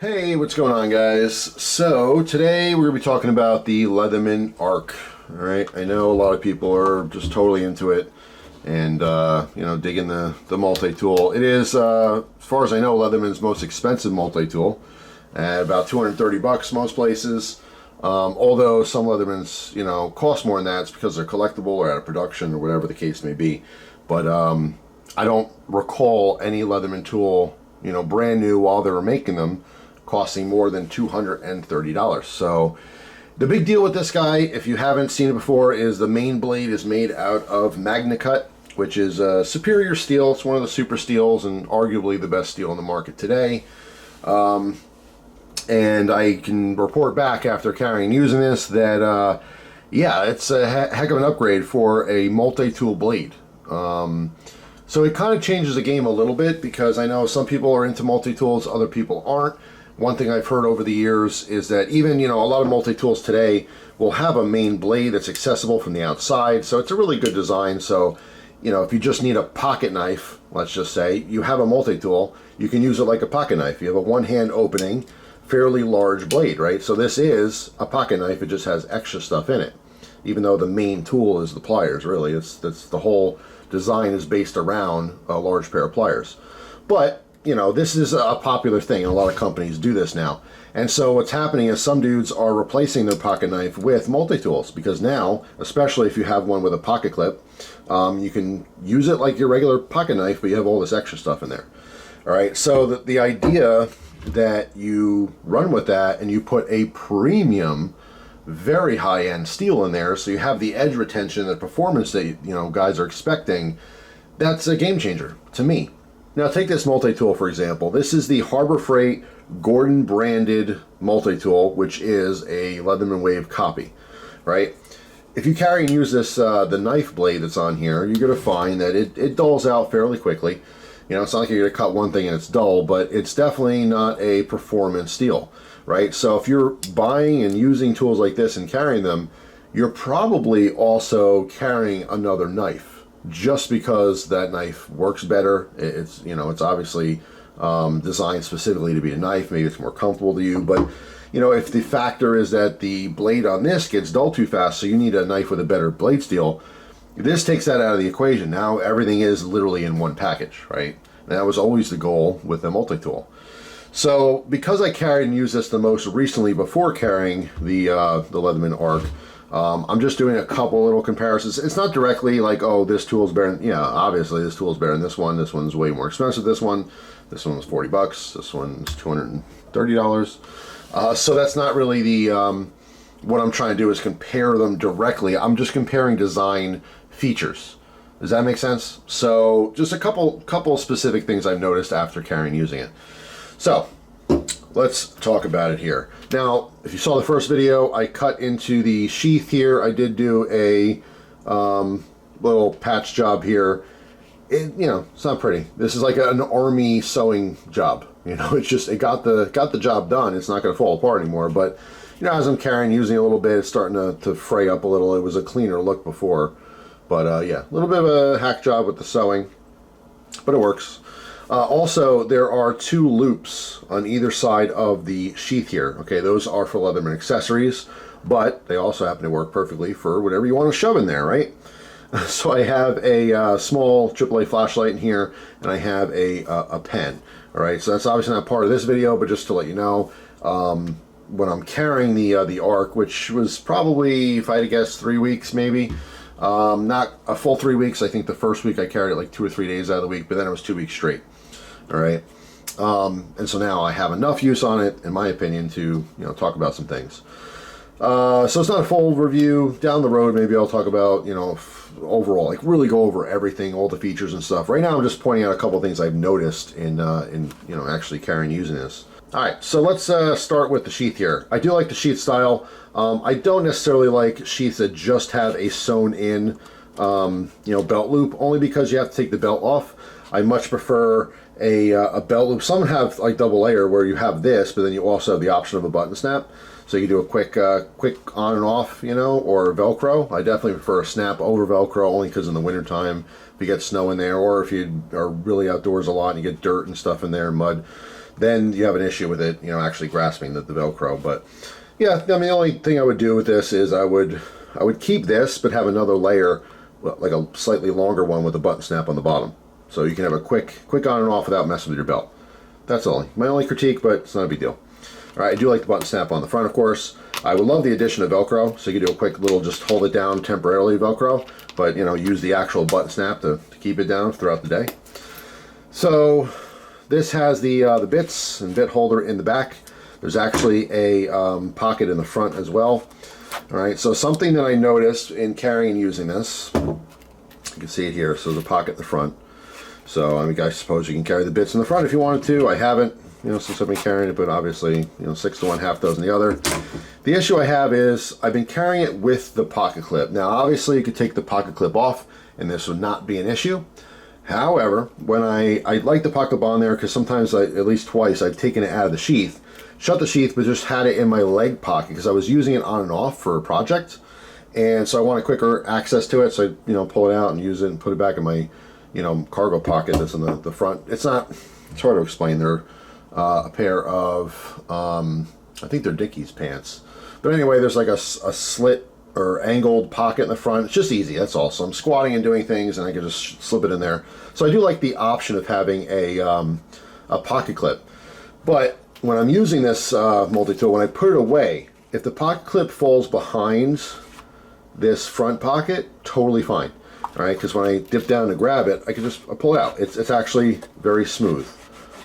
Hey, what's going on, guys? So today we're going to be talking about the Leatherman Arc. All right, I know a lot of people are just totally into it and digging the multi-tool. It is, as far as I know, Leatherman's most expensive multi-tool at about 230 bucks most places. Although some Leathermans, cost more than that. It's because they're collectible or out of production or whatever the case may be. But I don't recall any Leatherman tool, brand new while they were making them, costing more than $230. So the big deal with this guy, if you haven't seen it before, is the main blade is made out of MagnaCut, which is a superior steel. It's one of the super steels and arguably the best steel in the market today. And I can report back after carrying and using this that, yeah, it's a heck of an upgrade for a multi-tool blade. So it kind of changes the game a little bit because I know some people are into multi-tools, other people aren't. One thing I've heard over the years is that even, a lot of multi-tools today will have a main blade that's accessible from the outside. So it's a really good design. So, if you just need a pocket knife, let's just say, you have a multi-tool, you can use it like a pocket knife. You have a one-hand opening, fairly large blade, right? So this is a pocket knife. It just has extra stuff in it. Even though the main tool is the pliers, really. That's the whole design is based around a large pair of pliers. But this is a popular thing, and a lot of companies do this now. And so what's happening is some dudes are replacing their pocket knife with multi-tools, because now, especially if you have one with a pocket clip, you can use it like your regular pocket knife, but you have all this extra stuff in there. All right, so the idea that you run with that and you put a premium, very high-end steel in there, so you have the edge retention, the performance that guys are expecting, that's a game changer to me. Now take this multi-tool for example. This is the Harbor Freight Gordon branded multi-tool, which is a Leatherman Wave copy, right? If you carry and use this, the knife blade that's on here, you're going to find that it dulls out fairly quickly. It's not like you're going to cut one thing and it's dull, but it's definitely not a performance steel, right? So if you're buying and using tools like this and carrying them, you're probably also carrying another knife. Just because that knife works better. It's obviously designed specifically to be a knife. Maybe it's more comfortable to you, but if the factor is that the blade on this gets dull too fast, so you need a knife with a better blade steel, this takes that out of the equation. Now everything is literally in one package, right? And that was always the goal with the multi-tool. So because I carried and used this the most recently before carrying the Leatherman Arc, I'm just doing a couple little comparisons. It's not directly like, oh, this tool's better than, obviously this tool's better than this one. This one's way more expensive. This one was 40 bucks. This one's $230. So that's not really the, what I'm trying to do is compare them directly. I'm just comparing design features. Does that make sense? So just a couple specific things I've noticed after carrying and using it. So let's talk about it here. Now, if you saw the first video, I cut into the sheath here. I did do a little patch job here. It's not pretty. This is like an army sewing job. It's just, it got the job done. It's not going to fall apart anymore. But, as I'm carrying, using it a little bit, it's starting to fray up a little. It was a cleaner look before. But, yeah, a little bit of a hack job with the sewing. But it works. Also, there are two loops on either side of the sheath here. Okay, those are for Leatherman accessories, but they also happen to work perfectly for whatever you want to shove in there, right? So I have a small AAA flashlight in here, and I have a pen. All right, so that's obviously not part of this video, but just to let you know, when I'm carrying the Arc, which was probably, if I had to guess, 3 weeks maybe. Not a full 3 weeks. I think the first week I carried it like 2 or 3 days out of the week, but then it was 2 weeks straight. All right. And so now I have enough use on it, in my opinion, to talk about some things. So it's not a full review. Down the road, maybe I'll talk about overall, like really go over everything, all the features and stuff. Right now, I'm just pointing out a couple things I've noticed in actually carrying and using this. All right, so let's start with the sheath here. I do like the sheath style. I don't necessarily like sheaths that just have a sewn-in, belt loop, only because you have to take the belt off. I much prefer a belt loop. Some have like double layer where you have this, but then you also have the option of a button snap. So you can do a quick on and off, or Velcro. I definitely prefer a snap over Velcro, only because in the wintertime, if you get snow in there, or if you are really outdoors a lot and you get dirt and stuff in there, mud, then you have an issue with it, you know, actually grasping the Velcro. But yeah, I mean, the only thing I would do with this is I would keep this, but have another layer, like a slightly longer one with a button snap on the bottom. So you can have a quick on and off without messing with your belt. That's my only critique, but it's not a big deal. All right, I do like the button snap on the front, of course. I would love the addition of Velcro, so you can do a quick little just hold it down temporarily Velcro, but you know, use the actual button snap to keep it down throughout the day. So this has the bits and bit holder in the back. There's actually a pocket in the front as well. All right, so something that I noticed in carrying and using this, you can see it here, so there's a pocket in the front. So I mean, I suppose you can carry the bits in the front if you wanted to. I haven't, you know, since I've been carrying it, but obviously, you know, 6 to 1, half dozen the other. The issue I have is I've been carrying it with the pocket clip. Now, obviously, you could take the pocket clip off, and this would not be an issue. However, when I like the pocket clip on there, because sometimes, at least twice, I've taken it out of the sheath, shut the sheath, but just had it in my leg pocket because I was using it on and off for a project, and so I want a quicker access to it. So I, you know, pull it out and use it and put it back in my, you know, cargo pocket that's in the front. It's hard to explain. They're a pair of I think they're Dickies pants, but anyway, there's like a slit or angled pocket in the front. It's just easy, that's all. So I'm squatting and doing things, and I can just slip it in there. So I do like the option of having a pocket clip. But when I'm using this multi-tool, when I put it away, if the pocket clip falls behind this front pocket, totally fine. All right, because when I dip down to grab it, I can just pull it out. It's actually very smooth,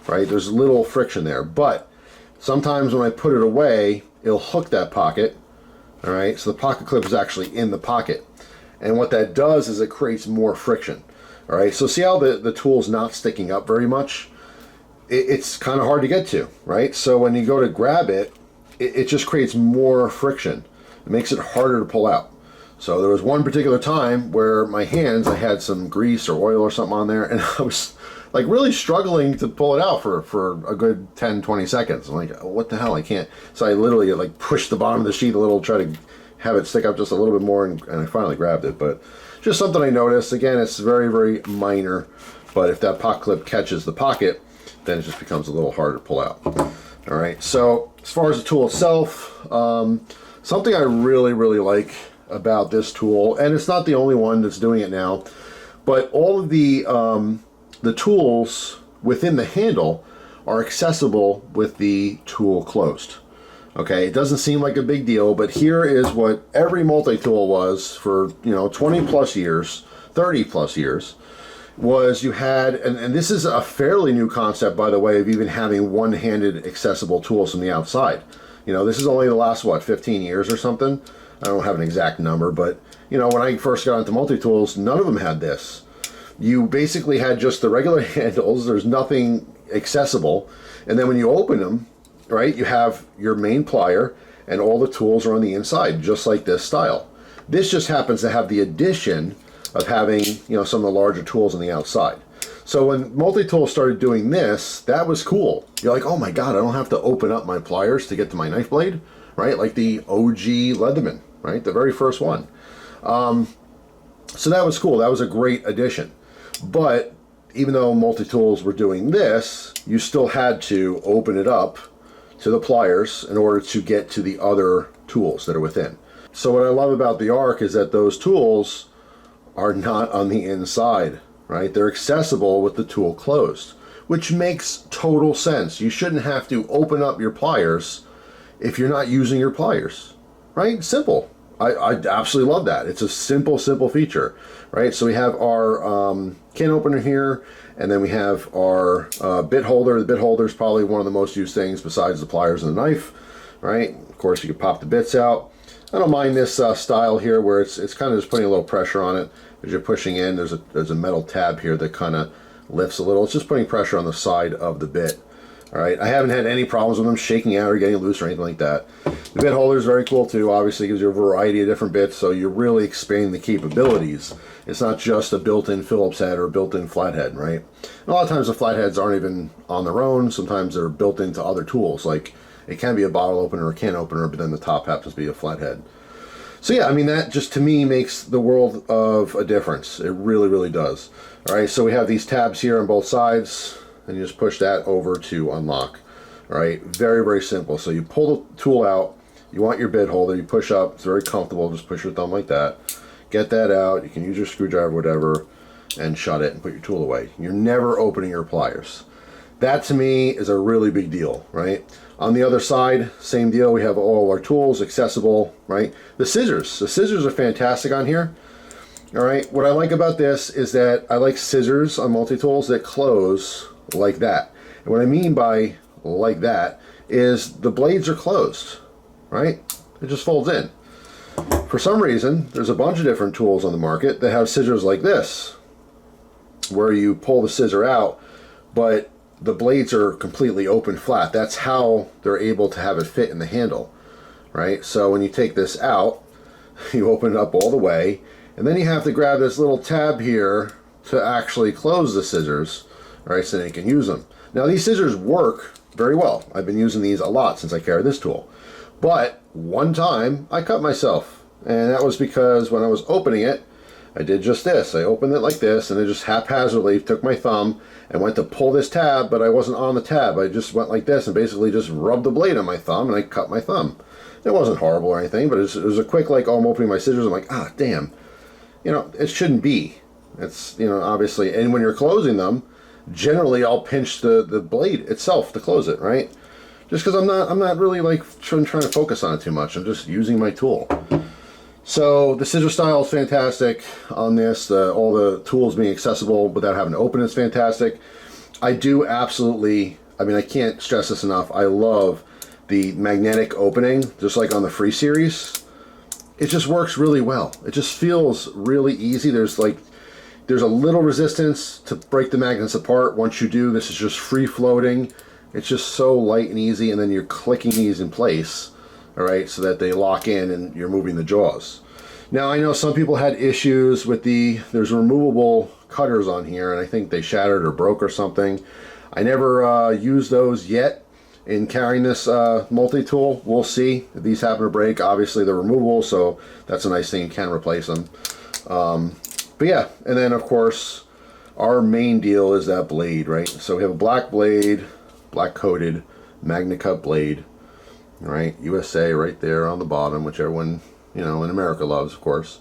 right? There's little friction there, but sometimes when I put it away, it'll hook that pocket. All right, so the pocket clip is actually in the pocket, and what that does is it creates more friction. All right, so see how the tool's not sticking up very much? It's kind of hard to get to, right? So when you go to grab it, it just creates more friction. It makes it harder to pull out. So there was one particular time where my hands, I had some grease or oil or something on there, and I was like really struggling to pull it out for a good 10-20 seconds. I'm like, what the hell, I can't. So I literally like pushed the bottom of the sheath a little, try to have it stick up just a little bit more, and I finally grabbed it. But just something I noticed. Again, it's very, very minor, but if that pocket clip catches the pocket, then it just becomes a little harder to pull out. All right, so as far as the tool itself, something I really, really like about this tool, and it's not the only one that's doing it now, but all of the tools within the handle are accessible with the tool closed. Okay, it doesn't seem like a big deal, but here is what every multi-tool was for, you know, 20 plus years, 30 plus years, was you had, and this is a fairly new concept, by the way, of even having one-handed accessible tools from the outside. You know, this is only the last, what, 15 years or something? I don't have an exact number, but, you know, when I first got into multi-tools, none of them had this. You basically had just the regular handles, there's nothing accessible, and then when you open them, right, you have your main plier, and all the tools are on the inside, just like this style. This just happens to have the addition of having, you know, some of the larger tools on the outside. So when multi-tool started doing this, that was cool. You're like, oh my God, I don't have to open up my pliers to get to my knife blade, right? Like the OG Leatherman, right? The very first one. So that was cool. That was a great addition. But even though multi-tools were doing this, you still had to open it up to the pliers in order to get to the other tools that are within. So what I love about the Arc is that those tools are not on the inside, right? They're accessible with the tool closed, which makes total sense. You shouldn't have to open up your pliers if you're not using your pliers, right? Simple. I absolutely love that. It's a simple feature, right? So we have our can opener here, and then we have our bit holder. The bit holder is probably one of the most used things besides the pliers and the knife, right? Of course, you can pop the bits out. I don't mind this style here where it's kind of just putting a little pressure on it as you're pushing in. There's a metal tab here that kind of lifts a little. It's just putting pressure on the side of the bit. All right, I haven't had any problems with them shaking out or getting loose or anything like that. The bit holder is very cool too. Obviously, gives you a variety of different bits, so you're really expanding the capabilities. It's not just a built-in Phillips head or a built-in flathead, right? And a lot of times the flatheads aren't even on their own. Sometimes they're built into other tools. Like it can be a bottle opener or a can opener, but then the top happens to be a flathead. So yeah, I mean, that just to me makes the world of a difference. It really, really does. All right, so we have these tabs here on both sides, and you just push that over to unlock. All right, very, very simple. So you pull the tool out, you want your bit holder, you push up, it's very comfortable, just push your thumb like that. Get that out, you can use your screwdriver, whatever, and shut it and put your tool away. You're never opening your pliers. That to me is a really big deal, right? On the other side, same deal, we have all our tools accessible, right? The scissors are fantastic on here. All right, what I like about this is that I like scissors on multi-tools that close like that. And what I mean by like that is the blades are closed, right? It just folds in. For some reason, there's a bunch of different tools on the market that have scissors like this, where you pull the scissor out, but the blades are completely open flat. That's how they're able to have it fit in the handle, right? So when you take this out, you open it up all the way, and then you have to grab this little tab here to actually close the scissors, right, so that you can use them. Now these scissors work very well. I've been using these a lot since I carry this tool. But one time I cut myself, and that was because when I was opening it, I did just this. I opened it like this, and I just haphazardly took my thumb and went to pull this tab, but I wasn't on the tab. I just went like this and basically just rubbed the blade on my thumb, and I cut my thumb. It wasn't horrible or anything, but it was a quick, like, oh, I'm opening my scissors. I'm like, ah, damn. You know, it shouldn't be. It's, you know, obviously, and when you're closing them, generally I'll pinch the blade itself to close it, right? Just because I'm not really like trying to focus on it too much. I'm just using my tool. So the scissor style is fantastic on this. All the tools being accessible without having to open is fantastic. I do absolutely, I mean, I can't stress this enough. I love the magnetic opening, just like on the Free series. It just works really well. It just feels really easy. There's a little resistance to break the magnets apart. Once you do, this is just free floating. It's just so light and easy, and then you're clicking these in place, all right, so that they lock in and you're moving the jaws. Now I know some people had issues with there's removable cutters on here, and I think they shattered or broke or something. I never used those yet in carrying this multi-tool. We'll see if these happen to break. Obviously they're removable, so that's a nice thing, you can replace them. But yeah, and then of course our main deal is that blade, right? So we have a black blade, black coated Magna Cut blade, right? USA right there on the bottom, which everyone, you know, in America loves, of course.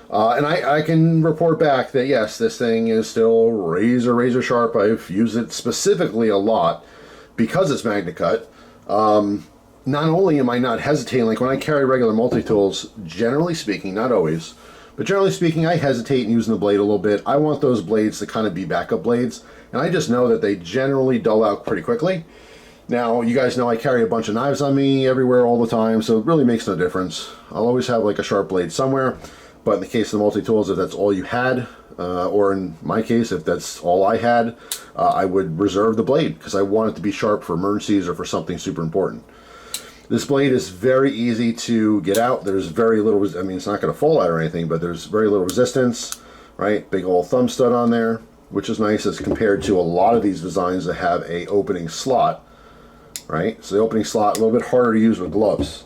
And I can report back that yes, this thing is still razor sharp. I've used it specifically a lot because it's Magna Cut. Not only am I not hesitating, like when I carry regular multi-tools, generally speaking, not always, but generally speaking, I hesitate in using the blade a little bit. I want those blades to kind of be backup blades, and I just know that they generally dull out pretty quickly. Now, you guys know I carry a bunch of knives on me everywhere all the time, so it really makes no difference. I'll always have like a sharp blade somewhere, but in the case of the multi-tools, if that's all you had, or in my case, if that's all I had, I would reserve the blade because I want it to be sharp for emergencies or for something super important. This blade is very easy to get out. There's very little, I mean, it's not going to fall out or anything, but there's very little resistance, right? Big old thumb stud on there, which is nice as compared to a lot of these designs that have a opening slot, right? So the opening slot, a little bit harder to use with gloves.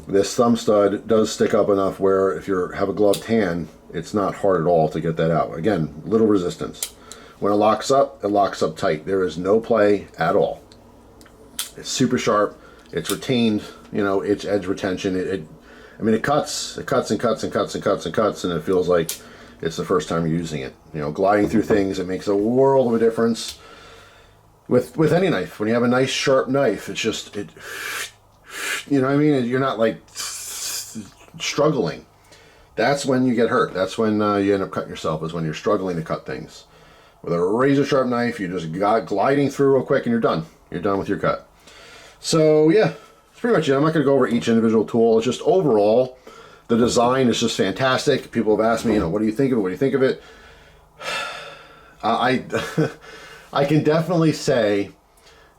This thumb stud does stick up enough where if you have a gloved hand, it's not hard at all to get that out. Again, little resistance. When it locks up tight. There is no play at all. It's super sharp. It's retained, you know, its edge retention. I mean, it cuts and cuts and cuts and cuts and cuts and cuts, and it feels like it's the first time you're using it. You know, gliding through things, it makes a world of a difference. With any knife, when you have a nice sharp knife, it's just, you know what I mean? You're not like struggling. That's when you get hurt. That's when you end up cutting yourself, is when you're struggling to cut things. With a razor sharp knife, you just got gliding through real quick and you're done. You're done with your cut. So yeah, that's pretty much it. I'm not going to go over each individual tool. It's just overall, the design is just fantastic. People have asked me, you know, what do you think of it? What do you think of it? I can definitely say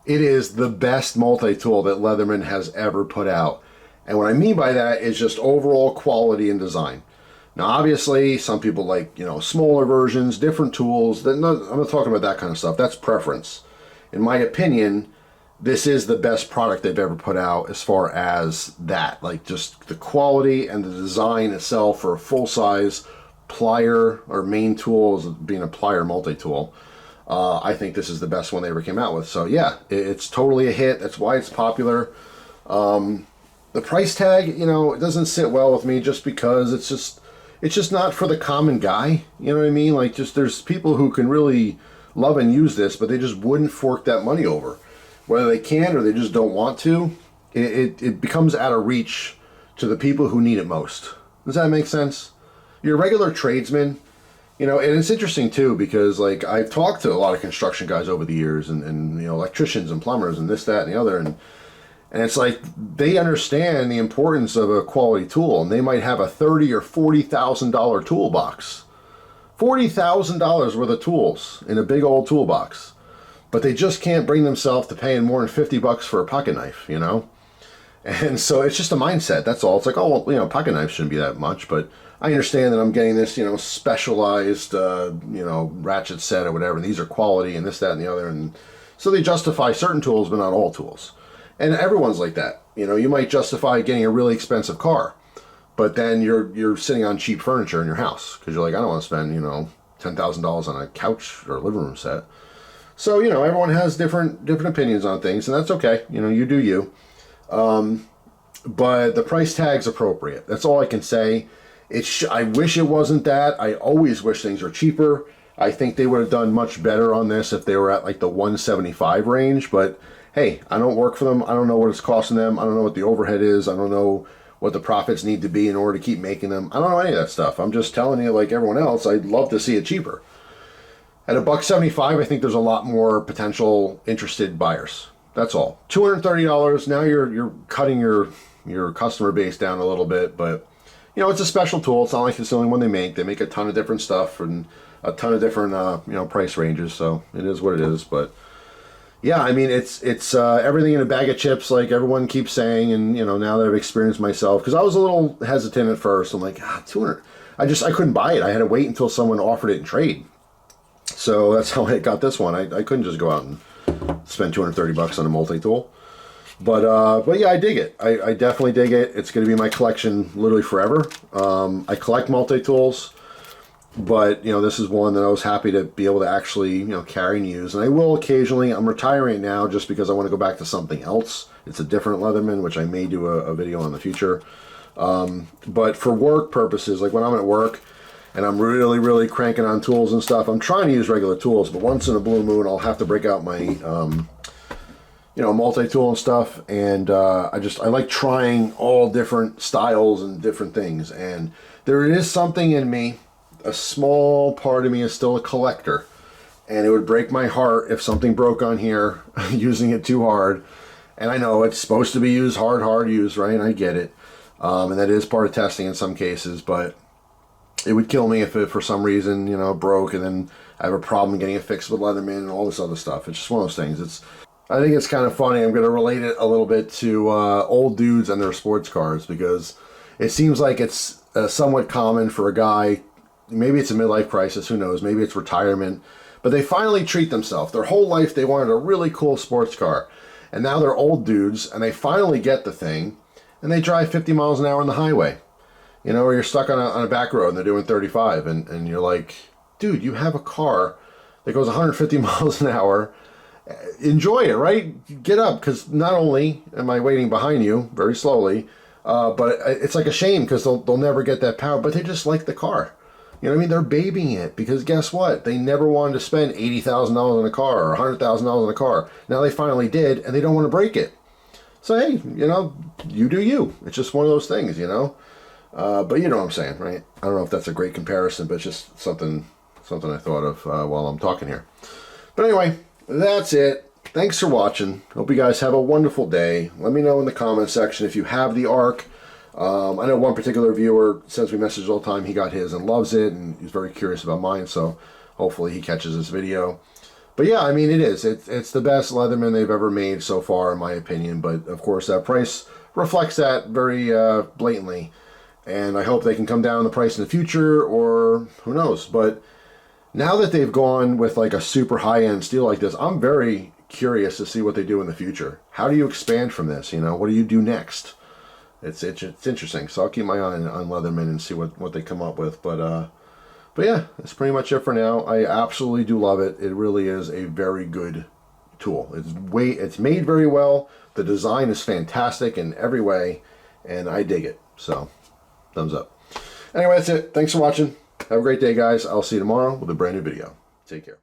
it is the best multi-tool that Leatherman has ever put out. And what I mean by that is just overall quality and design. Now, obviously, some people like, you know, smaller versions, different tools. I'm not talking about that kind of stuff. That's preference. In my opinion, this is the best product they've ever put out as far as that. Like, just the quality and the design itself for a full-size plier or main tool, as being a plier multi-tool. I think this is the best one they ever came out with. So yeah, it's totally a hit. That's why it's popular. The price tag, you know, it doesn't sit well with me just because it's just not for the common guy. You know what I mean? Like, just there's people who can really love and use this, but they just wouldn't fork that money over. Whether they can or they just don't want to, it becomes out of reach to the people who need it most. Does that make sense? Your regular tradesman, you know, and it's interesting too because, like, I've talked to a lot of construction guys over the years and you know, electricians and plumbers and this, that, and the other, and it's like they understand the importance of a quality tool, and they might have a $30,000 or $40,000 toolbox, $40,000 worth of tools in a big old toolbox, but they just can't bring themselves to paying more than $50 for a pocket knife, you know. And so it's just a mindset. That's all. It's like, oh, well, you know, pocket knife shouldn't be that much, but I understand that I'm getting this, you know, specialized, you know, ratchet set or whatever, and these are quality and this, that, and the other, and so they justify certain tools, but not all tools. And everyone's like that. You know, you might justify getting a really expensive car, but then you're sitting on cheap furniture in your house because you're like, I don't want to spend, you know, $10,000 on a couch or a living room set. So, you know, everyone has different opinions on things, and that's okay. You know, you do you. But the price tag's appropriate. That's all I can say. I wish it wasn't that. I always wish things were cheaper. I think they would have done much better on this if they were at like the 175 range, but hey, I don't work for them. I don't know what it's costing them. I don't know what the overhead is. I don't know what the profits need to be in order to keep making them. I don't know any of that stuff. I'm just telling you, like everyone else, I'd love to see it cheaper. At $175, I think there's a lot more potential interested buyers. That's all. $230. Now you're cutting your customer base down a little bit, but you know, it's a special tool. It's not like it's the only one they make. They make a ton of different stuff and a ton of different you know, price ranges. So it is what it is, but. Yeah, I mean, it's everything in a bag of chips, like everyone keeps saying, and you know, now that I've experienced myself, because I was a little hesitant at first. I'm like, 200. I couldn't buy it. I had to wait until someone offered it in trade. So that's how I got this one. I couldn't just go out and spend $230 on a multi-tool. But yeah, I dig it. I definitely dig it. It's going to be my collection literally forever. I collect multi-tools. But, you know, this is one that I was happy to be able to actually, you know, carry and use. And I will occasionally. I'm retiring it now just because I want to go back to something else. It's a different Leatherman, which I may do a video on in the future. But for work purposes, like when I'm at work and I'm really, really cranking on tools and stuff, I'm trying to use regular tools. But once in a blue moon, I'll have to break out my, you know, multi-tool and stuff. And I like trying all different styles and different things. And there is something in me. A small part of me is still a collector, and it would break my heart if something broke on here using it too hard. And I know it's supposed to be used hard use, right? And I get it, and that is part of testing in some cases, but it would kill me if it for some reason, you know, broke and then I have a problem getting it fixed with Leatherman and all this other stuff. It's just one of those things. I think it's kind of funny. I'm going to relate it a little bit to old dudes and their sports cars, because it seems like it's somewhat common for a guy. Maybe it's a midlife crisis, who knows, maybe it's retirement, but they finally treat themselves. Their whole life they wanted a really cool sports car, and now they're old dudes and they finally get the thing, and they drive 50 miles an hour on the highway, you know, or you're stuck on a back road and they're doing 35, and you're like, dude, you have a car that goes 150 miles an hour. Enjoy it, right? Get up, because not only am I waiting behind you very slowly, but it's like a shame because they'll never get that power, but they just like the car. You know what I mean? They're babying it because guess what? They never wanted to spend $80,000 on a car or $100,000 on a car. Now they finally did, and they don't want to break it. So hey, you know, you do you. It's just one of those things, you know. But you know what I'm saying, right? I don't know if that's a great comparison, but it's just something I thought of while I'm talking here. But anyway, that's it. Thanks for watching. Hope you guys have a wonderful day. Let me know in the comment section if you have the ARC. I know one particular viewer sends me messages all the time. He got his and loves it, and he's very curious about mine, so hopefully he catches this video. But yeah, I mean, it's the best Leatherman they've ever made so far, in my opinion. But of course, that price reflects that very blatantly, and I hope they can come down the price in the future, or who knows. But now that they've gone with like a super high-end steel like this, I'm very curious to see what they do in the future. How do you expand from this? You know, what do you do next? It's interesting, so I'll keep my eye on Leatherman and see what they come up with. But But yeah, that's pretty much it for now. I absolutely do love it. It really is a very good tool. It's made very well. The design is fantastic in every way, and I dig it. So, thumbs up. Anyway, that's it. Thanks for watching. Have a great day, guys. I'll see you tomorrow with a brand new video. Take care.